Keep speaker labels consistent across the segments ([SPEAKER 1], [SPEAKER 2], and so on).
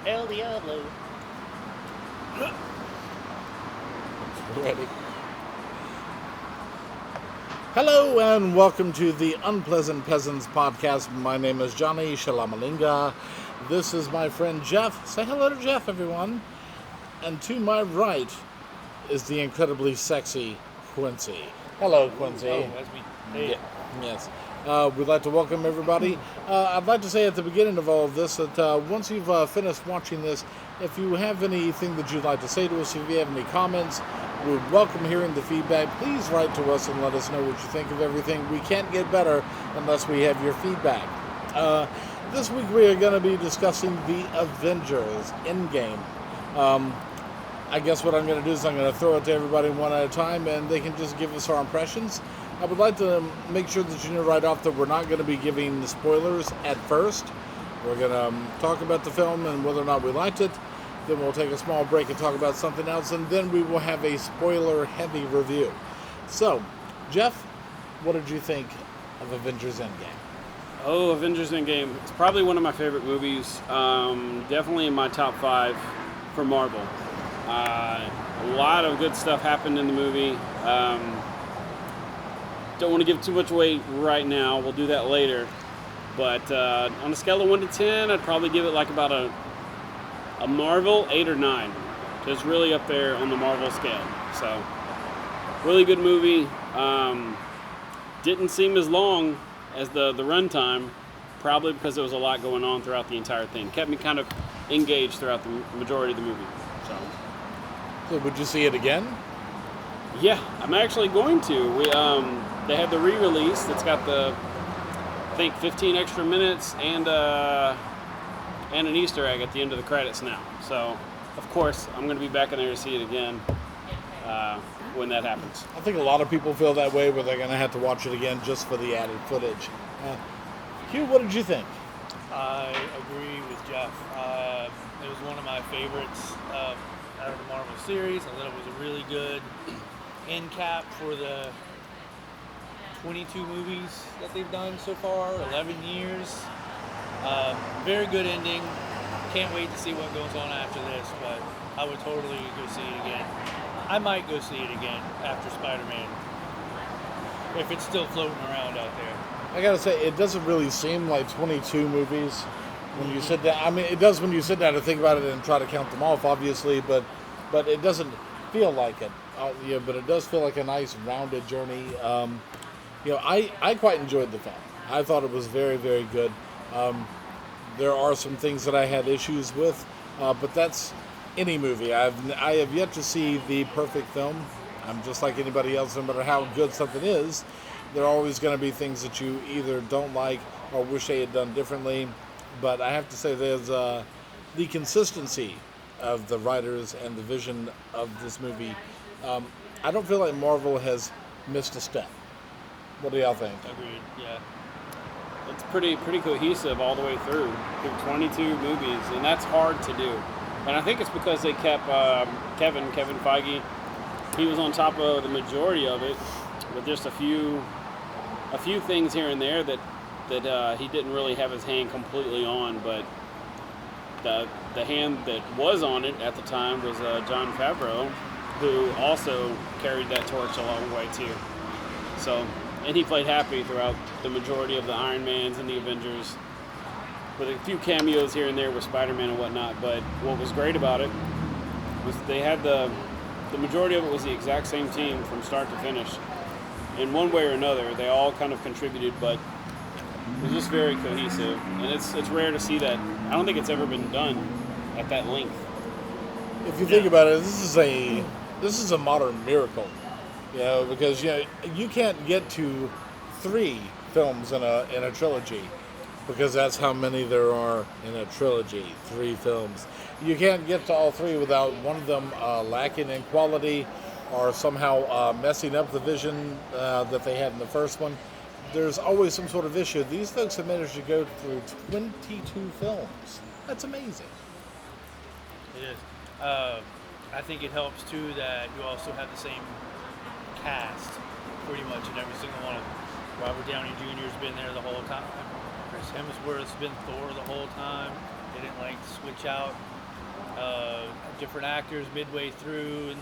[SPEAKER 1] El Diablo.
[SPEAKER 2] Ready. Hello and welcome to the Unpleasant Peasants podcast. My name is Johnny Shalamalinga. This is my friend Jeff. Say hello to Jeff, everyone. And to my right is the incredibly sexy Quincy. Hello, Quincy.
[SPEAKER 1] Oh, that's me. Hey.
[SPEAKER 2] Yeah, yes. We'd like to welcome everybody. I'd like to say at the beginning of all of this that once you've finished watching this, if you have anything that you'd like to say to us, if you have any comments, we welcome hearing the feedback. Please write to us and let us know what you think of everything. We can't get better unless we have your feedback. This week we are going to be discussing the Avengers Endgame. I guess what I'm going to do is I'm going to throw it to everybody one at a time and they can just give us our impressions. I would like to make sure that you know right off that we're not going to be giving the spoilers at first. We're going to talk about the film and whether or not we liked it. Then we'll take a small break and talk about something else, and then we will have a spoiler-heavy review. So, Jeff, what did you think of Avengers Endgame?
[SPEAKER 3] Oh, Avengers Endgame. It's probably one of my favorite movies. Definitely in my top 5 for Marvel. A lot of good stuff happened in the movie. Don't want to give too much away right now. We'll do that later. But on a scale of 1 to 10, I'd probably give it like about a Marvel 8 or 9. Just really up there on the Marvel scale. So, really good movie. Didn't seem as long as the runtime, probably because there was a lot going on throughout the entire thing. Kept me kind of engaged throughout the majority of the movie. So
[SPEAKER 2] Would you see it again?
[SPEAKER 3] yeah, I'm actually going to. They had the re-release that's got the, I think, 15 extra minutes and an Easter egg at the end of the credits now. So, of course, I'm going to be back in there to see it again when that happens.
[SPEAKER 2] I think a lot of people feel that way, where they're going to have to watch it again just for the added footage. Hugh, what did you think?
[SPEAKER 1] I agree with Jeff. It was one of my favorites out of the Marvel series. I thought it was a really good end cap for the 22 movies that they've done so far, 11 years. Very good ending. Can't wait to see what goes on after this, but I would totally go see it again. I might go see it again after Spider-Man, if it's still floating around out there.
[SPEAKER 2] I gotta say, it doesn't really seem like 22 movies when you sit down. I mean, it does when you sit down and think about it and try to count them off, obviously, but it doesn't feel like it. But it does feel like a nice rounded journey. I quite enjoyed the film. I thought it was very, very good. There are some things that I had issues with, but that's any movie. I have yet to see the perfect film. I'm just like anybody else. No matter how good something is, there are always going to be things that you either don't like or wish they had done differently. But I have to say there's the consistency of the writers and the vision of this movie. I don't feel like Marvel has missed a step. What do y'all think?
[SPEAKER 1] Agreed, yeah.
[SPEAKER 3] It's pretty cohesive all the way through 22 movies, and that's hard to do. And I think it's because they kept Kevin Feige. He was on top of the majority of it, with just a few things here and there that he didn't really have his hand completely on. But the hand that was on it at the time was Jon Favreau, who also carried that torch a long way too. So. And he played Happy throughout the majority of the Iron Mans and the Avengers, with a few cameos here and there with Spider-Man and whatnot. But what was great about it was they had the majority of it was the exact same team from start to finish. In one way or another, they all kind of contributed, but it was just very cohesive. And it's rare to see that. I don't think it's ever been done at that length.
[SPEAKER 2] If you think about it, this is a modern miracle. Because you can't get to 3 films in a trilogy, because that's how many there are in a trilogy. 3 films. You can't get to all 3 without one of them lacking in quality or somehow messing up the vision that they had in the first one. There's always some sort of issue. These folks have managed to go through 22 films. That's amazing.
[SPEAKER 1] It is. I think it helps too that you also have the same cast pretty much in every single one of them. Robert Downey Jr.'s been there the whole time. Chris Hemsworth's been Thor the whole time. didn't like switch out different actors midway through and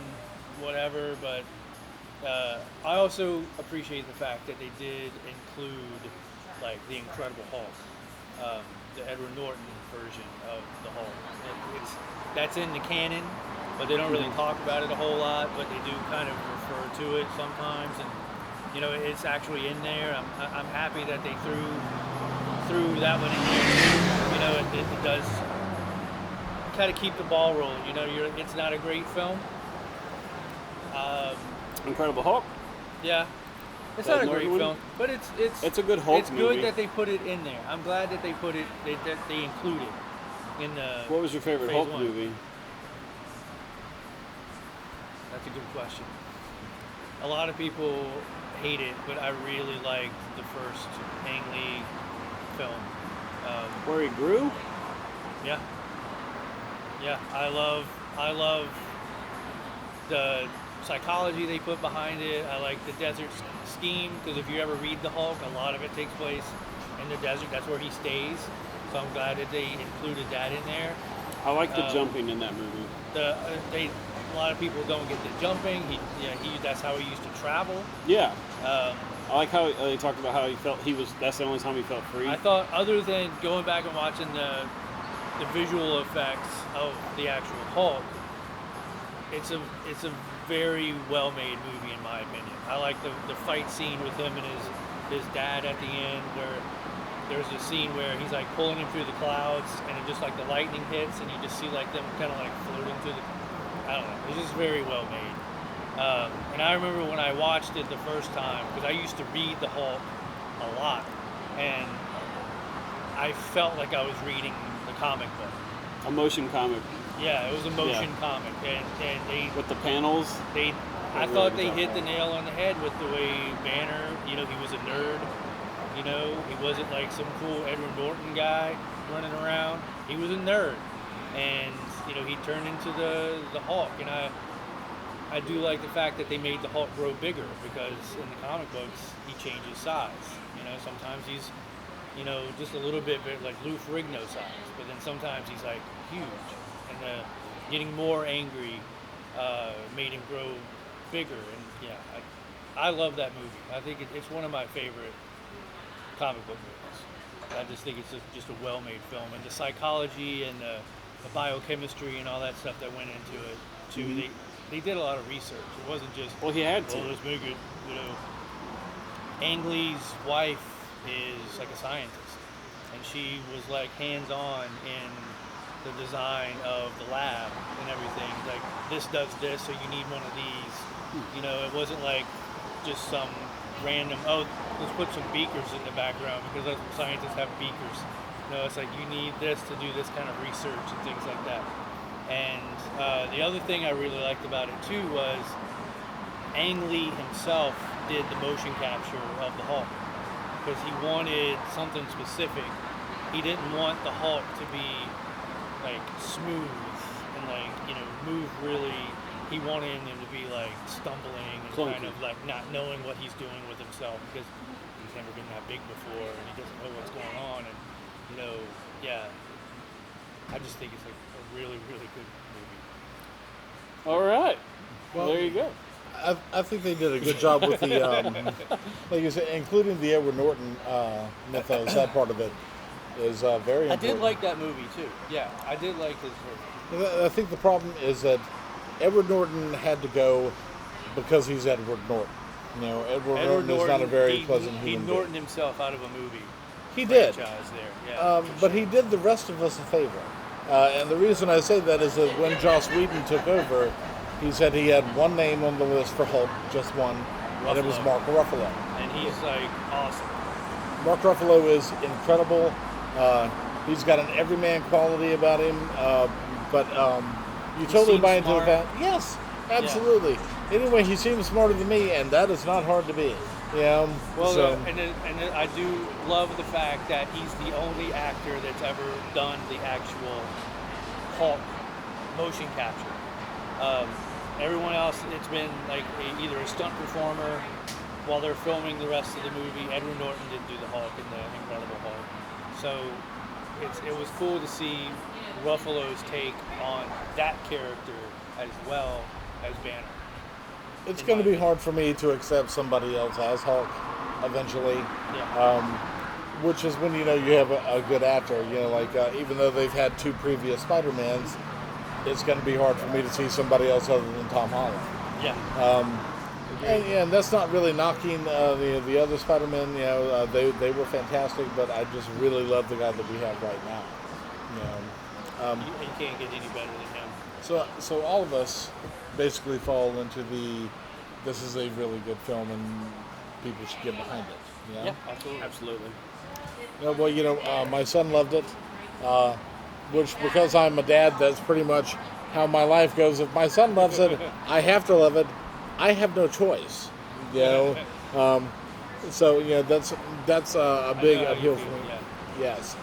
[SPEAKER 1] whatever, but I also appreciate the fact that they did include like the Incredible Hulk, the Edward Norton version of the Hulk. That's in the canon, but they don't really talk about it a whole lot. But they do kind of refer to it sometimes, and you know it's actually in there. I'm happy that they threw that one in there. You know, it does kind of keep the ball rolling. You know, it's not a great film.
[SPEAKER 3] Incredible Hulk.
[SPEAKER 1] Yeah, it's
[SPEAKER 3] That
[SPEAKER 1] not a
[SPEAKER 3] Norton
[SPEAKER 1] great
[SPEAKER 3] one?
[SPEAKER 1] film, but
[SPEAKER 3] It's a good Hulk
[SPEAKER 1] It's
[SPEAKER 3] movie.
[SPEAKER 1] good that they put it in there. I'm glad that they put it that they include it in the.
[SPEAKER 3] What was your favorite
[SPEAKER 1] Phase
[SPEAKER 3] Hulk
[SPEAKER 1] one.
[SPEAKER 3] movie?
[SPEAKER 1] That's a good question. A lot of people hate it, but I really liked the first Ang Lee film.
[SPEAKER 3] Where he grew?
[SPEAKER 1] Yeah, I love the psychology they put behind it. I like the desert scheme because if you ever read the Hulk, a lot of it takes place in the desert. That's where he stays. So I'm glad that they included that in there.
[SPEAKER 3] I like the jumping in that movie.
[SPEAKER 1] A lot of people don't get the jumping. That's how he used to travel.
[SPEAKER 3] Yeah. I like how they talked about how he felt. That's the only time he felt free.
[SPEAKER 1] I thought, other than going back and watching the visual effects of the actual Hulk, it's a very well made movie in my opinion. I like the fight scene with him and his dad at the end, where there's a scene where he's like pulling him through the clouds and it just like the lightning hits and you just see like them kind of like floating through the, I don't know, it's just very well made. And I remember when I watched it the first time, because I used to read the Hulk a lot, and I felt like I was reading the comic book.
[SPEAKER 3] A motion comic.
[SPEAKER 1] Yeah, it was a motion comic, and they
[SPEAKER 3] with the panels.
[SPEAKER 1] I thought they hit the nail on the head with the way Banner, you know, he was a nerd. You know, he wasn't like some cool Edward Norton guy running around. He was a nerd, and you know, he turned into the Hulk. And I do like the fact that they made the Hulk grow bigger, because in the comic books he changes size. You know, sometimes he's, you know, just a little bit like Lou Ferrigno size, but then sometimes he's like huge. And getting more angry made him grow bigger. And yeah, I love that movie. I think it's one of my favorite comic book movies. I just think it's just a well-made film, and the psychology and the biochemistry and all that stuff that went into it too.
[SPEAKER 3] Mm-hmm.
[SPEAKER 1] They did a lot of research. It wasn't just,
[SPEAKER 3] well, he had to.
[SPEAKER 1] Let's make it. You know, Ang Lee's wife is like a scientist, and she was like hands-on in the design of the lab and everything. Like, this does this, so you need one of these. You know, it wasn't like just some random, let's put some beakers in the background because scientists have beakers. No, it's like you need this to do this kind of research and things like that. And the other thing I really liked about it too was Ang Lee himself did the motion capture of the Hulk because he wanted something specific. He didn't want the Hulk to be like smooth and like, you know, move really. He wanted him to be like stumbling and
[SPEAKER 3] clunky,
[SPEAKER 1] kind of like not knowing what he's doing with himself because he's never been that big before and he doesn't know what's going on. And you know, yeah, I just think it's like a really, really good movie.
[SPEAKER 3] All right.
[SPEAKER 2] Well,
[SPEAKER 3] there you go.
[SPEAKER 2] I think they did a good job with the, like you said, including the Edward Norton mythos. That part of it is very important.
[SPEAKER 1] I did like that movie too. Yeah, I did like his version.
[SPEAKER 2] I think the problem is that Edward Norton had to go because he's Edward Norton. You know, Edward Norton is not a very pleasant human being.
[SPEAKER 1] He Norton himself out of a movie.
[SPEAKER 2] He did.
[SPEAKER 1] Franchise there. Yeah,
[SPEAKER 2] but he did the rest of us a favor. And the reason I say that is that when Joss Whedon took over, he said he had one name on the list for Hulk, just one, and it was Mark Ruffalo.
[SPEAKER 1] And he's like awesome.
[SPEAKER 2] Mark Ruffalo is incredible. He's got an everyman quality about him, but you totally buy into the fact. Yes, absolutely. Yeah. Anyway, he seems smarter than me, and that is not hard to be. Yeah.
[SPEAKER 1] Well, and I do love the fact that he's the only actor that's ever done the actual Hulk motion capture. Everyone else, it's been like either a stunt performer while they're filming the rest of the movie. Edward Norton didn't do the Hulk in the Incredible Hulk. So it was cool to see Ruffalo's take on that character as well as Banner.
[SPEAKER 2] It's going to be hard for me to accept somebody else as Hulk eventually.
[SPEAKER 1] Yeah.
[SPEAKER 2] Which is when you have a good actor. Even though they've had 2 previous Spider-Mans, it's going to be hard for me to see somebody else other than Tom Holland.
[SPEAKER 1] Yeah.
[SPEAKER 2] And that's not really knocking the other Spider-Men. They were fantastic, but I just really love the guy that we have right now.
[SPEAKER 1] You can't get any better than him.
[SPEAKER 2] So all of us basically fall into this is a really good film and people should get behind it.
[SPEAKER 1] Yeah, absolutely.
[SPEAKER 2] My son loved it, which because I'm a dad, that's pretty much how my life goes. If my son loves it, I have to love it. I have no choice. So that's a big appeal for me.
[SPEAKER 1] Yeah.
[SPEAKER 2] Yes.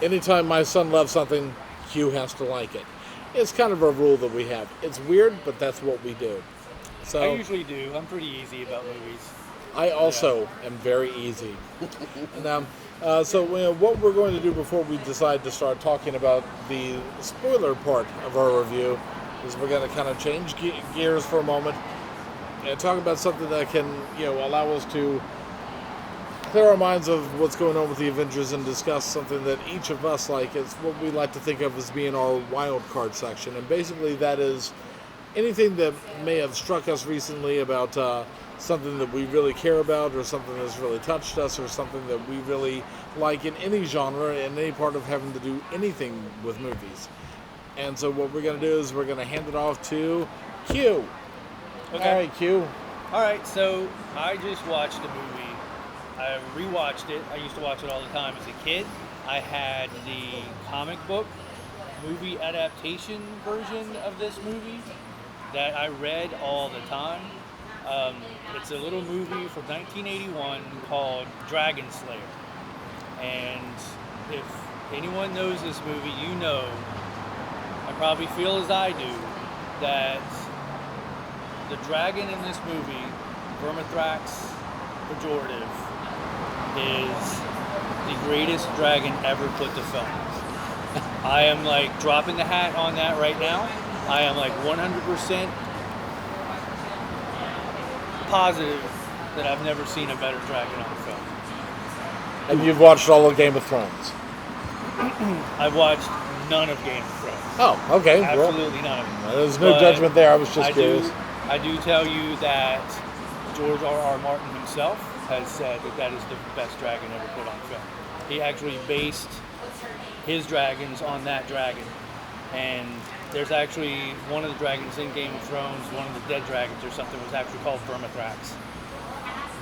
[SPEAKER 2] Anytime my son loves something, Hugh has to like it. It's kind of a rule that we have. It's weird, but that's what we do. So
[SPEAKER 1] I usually do. I'm pretty easy about movies.
[SPEAKER 2] I also am very easy. So what we're going to do before we decide to start talking about the spoiler part of our review is we're going to kind of change gears for a moment and talk about something that can allow us to clear our minds of what's going on with the Avengers and discuss something that each of us like. It's what we like to think of as being our wild card section, and basically that is anything that may have struck us recently about something that we really care about, or something that's really touched us, or something that we really like in any genre, in any part of having to do anything with movies. And so what we're going to do is we're going to hand it off to Q.
[SPEAKER 1] Okay.
[SPEAKER 2] All right, Q.
[SPEAKER 1] All right, so I just watched a movie. I rewatched it. I used to watch it all the time as a kid. I had the comic book movie adaptation version of this movie that I read all the time. It's a little movie from 1981 called Dragon Slayer. And if anyone knows this movie, I probably feel as I do, that the dragon in this movie, Vermithrax pejorative, is the greatest dragon ever put to film. I am dropping the hat on that right now. I am 100% positive that I've never seen a better dragon on film.
[SPEAKER 2] And you've watched all of Game of Thrones?
[SPEAKER 1] I've watched none of Game of Thrones.
[SPEAKER 2] Oh, okay.
[SPEAKER 1] Absolutely none of them.
[SPEAKER 2] There's no judgment there. I was just curious.
[SPEAKER 1] I do tell you that George R.R. Martin himself has said that is the best dragon ever put on film. He actually based his dragons on that dragon. And there's actually one of the dragons in Game of Thrones, one of the dead dragons or something, was actually called Vermithrax,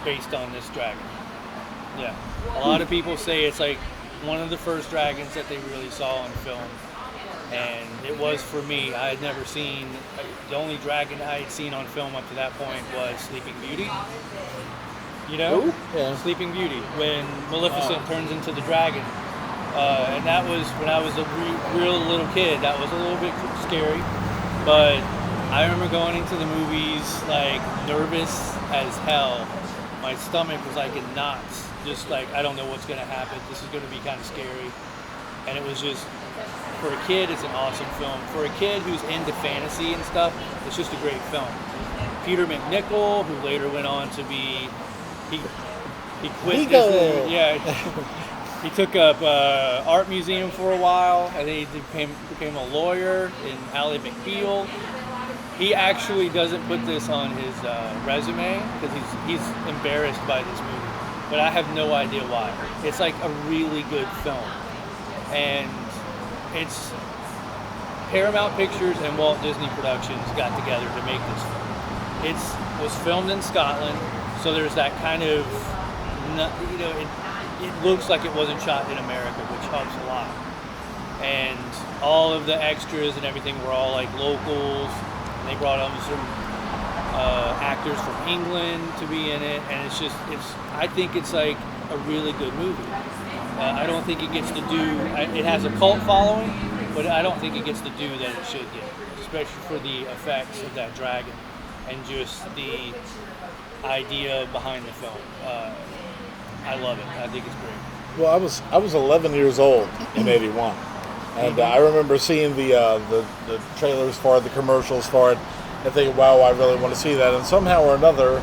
[SPEAKER 1] based on this dragon. Yeah. A lot of people say it's one of the first dragons that they really saw on film. And it was for me. I had never seen, the only dragon I had seen on film up to that point was Sleeping Beauty.
[SPEAKER 2] Ooh, yeah.
[SPEAKER 1] Sleeping Beauty, when Maleficent turns into the dragon. And that was when I was a real little kid. That was a little bit scary. But I remember going into the movies nervous as hell. My stomach was in knots. Just I don't know what's going to happen. This is going to be kind of scary. And it was just, for a kid, it's an awesome film. For a kid who's into fantasy and stuff, it's just a great film. Peter McNichol, who later went on to be, he quit Disney. Yeah, he took up art museum for a while, and then he became a lawyer in Ally McBeal. He actually doesn't put this on his resume because he's embarrassed by this movie, but I have no idea why. It's a really good film, and it's Paramount Pictures and Walt Disney Productions got together to make this film. It was filmed in Scotland, so there's that kind of, it looks like it wasn't shot in America, which helps a lot. And all of the extras and everything were all locals. And they brought on some actors from England to be in it, and I think it's a really good movie. I don't think it gets the due. It has a cult following, but I don't think it gets the due that it should get, especially for the effects of that dragon and just the idea behind the film. I love it. I think it's great.
[SPEAKER 2] Well, I was 11 years old in '81, and I remember seeing the trailers for it, the commercials for it, and thinking, "Wow, I really want to see that." And somehow or another,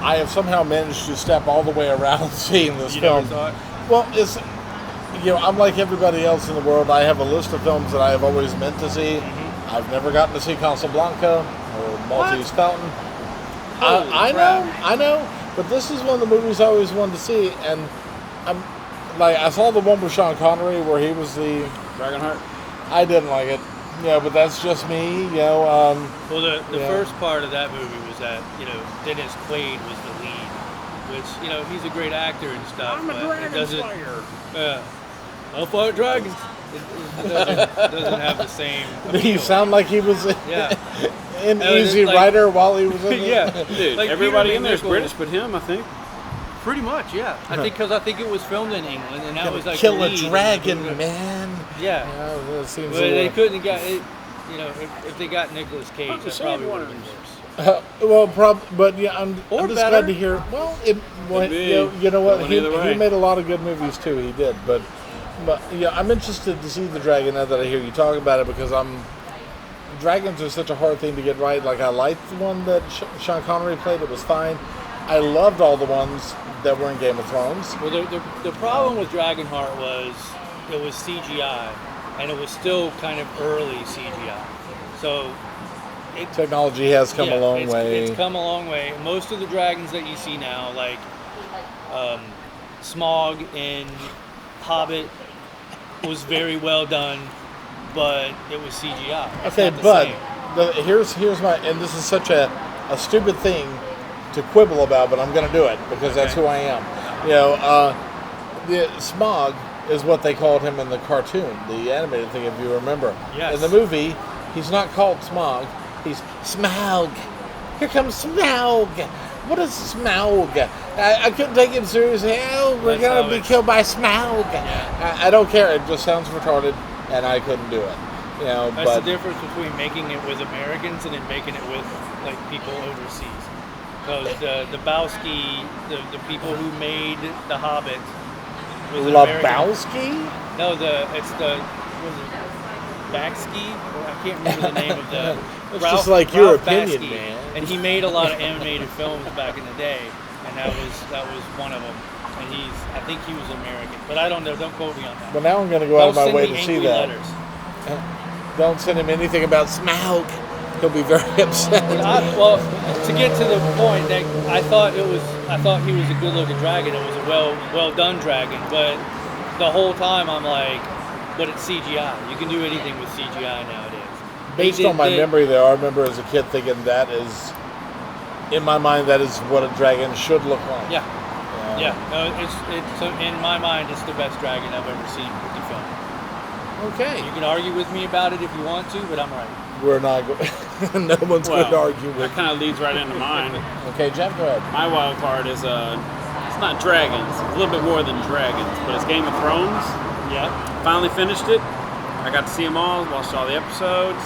[SPEAKER 2] I have somehow managed to step all the way around seeing this
[SPEAKER 1] You
[SPEAKER 2] film.
[SPEAKER 1] never saw it?
[SPEAKER 2] Well, it's I'm like everybody else in the world. I have a list of films that I have always meant to see. I've never gotten to see Casablanca or Maltese Fountain. I know, but this is one of the movies I always wanted to see, and I'm like, I saw the one with Sean Connery where he was the
[SPEAKER 3] Dragonheart.
[SPEAKER 2] I didn't like it, but that's just me,
[SPEAKER 1] Well, the
[SPEAKER 2] Yeah.
[SPEAKER 1] first part of that movie was that Dennis Quaid was the lead, which he's a great actor and stuff.
[SPEAKER 3] I'm a
[SPEAKER 1] but it
[SPEAKER 3] dragon
[SPEAKER 1] doesn't.
[SPEAKER 3] slayer.
[SPEAKER 1] I'll fight dragons. It doesn't have the same.
[SPEAKER 2] Did he
[SPEAKER 1] appeal.
[SPEAKER 2] sound like he was
[SPEAKER 1] Yeah.
[SPEAKER 2] an
[SPEAKER 1] No, it's
[SPEAKER 2] Easy
[SPEAKER 1] like-
[SPEAKER 2] Rider while he was in it?
[SPEAKER 1] Yeah.
[SPEAKER 3] Dude,
[SPEAKER 1] Like
[SPEAKER 3] everybody
[SPEAKER 1] Peter
[SPEAKER 3] in there is
[SPEAKER 1] McNichol.
[SPEAKER 3] British, but him, I think.
[SPEAKER 1] Pretty much, yeah. I think because it was filmed in England, and that was like
[SPEAKER 2] Kill
[SPEAKER 1] the
[SPEAKER 2] a
[SPEAKER 1] lead,
[SPEAKER 2] dragon,
[SPEAKER 1] and-
[SPEAKER 2] man.
[SPEAKER 1] Yeah.
[SPEAKER 2] That seems
[SPEAKER 1] But
[SPEAKER 2] a
[SPEAKER 1] they
[SPEAKER 2] little-
[SPEAKER 1] couldn't have got it. If they got Nicolas Cage,
[SPEAKER 3] Fuck the
[SPEAKER 1] that probably would have been
[SPEAKER 3] sandworms.
[SPEAKER 1] worse.
[SPEAKER 2] But yeah, I'm
[SPEAKER 1] Or
[SPEAKER 2] just
[SPEAKER 1] better.
[SPEAKER 2] glad to hear. Well,
[SPEAKER 3] Could be.
[SPEAKER 2] you know what?
[SPEAKER 3] Going
[SPEAKER 2] He
[SPEAKER 3] either way.
[SPEAKER 2] made a lot of good movies too. He did, but yeah, I'm interested to see the dragon now that I hear you talk about it because dragons are such a hard thing to get right. Like I liked the one that Sean Connery played; it was fine. I loved all the ones that were in Game of Thrones.
[SPEAKER 1] Well, the problem with Dragonheart was it was CGI, and it was still kind of early CGI. So
[SPEAKER 2] Technology has come a long way.
[SPEAKER 1] It's come a long way. Most of the dragons that you see now, like Smaug in Hobbit, was very well done, but it was CGI. It's
[SPEAKER 2] Okay,
[SPEAKER 1] not the
[SPEAKER 2] but
[SPEAKER 1] same.
[SPEAKER 2] here's my, and this is such a stupid thing to quibble about, but I'm going to do it because that's
[SPEAKER 1] Okay.
[SPEAKER 2] who I am. The Smog is what they called him in the cartoon, the animated thing, if you remember.
[SPEAKER 1] Yes.
[SPEAKER 2] In the movie, he's not called Smog, he's Smaug. Here comes Smaug. What is Smaug? I couldn't take him seriously. Oh, we're
[SPEAKER 1] That's
[SPEAKER 2] going
[SPEAKER 1] how
[SPEAKER 2] to be
[SPEAKER 1] it's-
[SPEAKER 2] killed by Smaug. I don't care. It just sounds retarded, and I couldn't do it.
[SPEAKER 1] That's
[SPEAKER 2] But
[SPEAKER 1] the difference between making it with Americans and then making it with like people overseas. Because the Bowski, the people who made The Hobbit, was an American.
[SPEAKER 2] Lebowski?
[SPEAKER 1] No, it's the was it Baxki? I can't remember the name of the.
[SPEAKER 2] It's just like your
[SPEAKER 1] Ralph
[SPEAKER 2] opinion,
[SPEAKER 1] Bakshi.
[SPEAKER 2] man.
[SPEAKER 1] And he made a lot of animated films back in the day, and that was one of them. And I think he was American, but I don't know. Don't quote me on that.
[SPEAKER 2] Well, now I'm going to go out of my
[SPEAKER 1] Don't
[SPEAKER 2] way
[SPEAKER 1] send
[SPEAKER 2] to
[SPEAKER 1] me
[SPEAKER 2] see
[SPEAKER 1] angry
[SPEAKER 2] that.
[SPEAKER 1] letters.
[SPEAKER 2] Don't send him anything about Smaug. He'll be very upset.
[SPEAKER 1] Well, to get to the point, that I thought he was a good-looking dragon. It was a well done dragon, but the whole time I'm like, but it's CGI. You can do anything with CGI nowadays.
[SPEAKER 2] Based on my memory, though, I remember as a kid thinking that is, in my mind, that is what a dragon should look like.
[SPEAKER 1] Yeah. Yeah. No, it's in my mind, it's the best dragon I've ever seen with the film.
[SPEAKER 2] Okay.
[SPEAKER 1] You can argue with me about it if you want to, but I'm right.
[SPEAKER 2] We're not going. No one's going to argue with.
[SPEAKER 3] That kind of leads right into mine.
[SPEAKER 2] Okay, Jeff, go ahead.
[SPEAKER 3] My wild card is it's not dragons, a little bit more than dragons, but it's Game of Thrones.
[SPEAKER 1] Yeah.
[SPEAKER 3] Finally finished it. I got to see them all, watched all the episodes.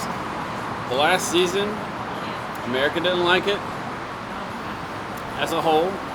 [SPEAKER 3] The last season, America didn't like it as a whole.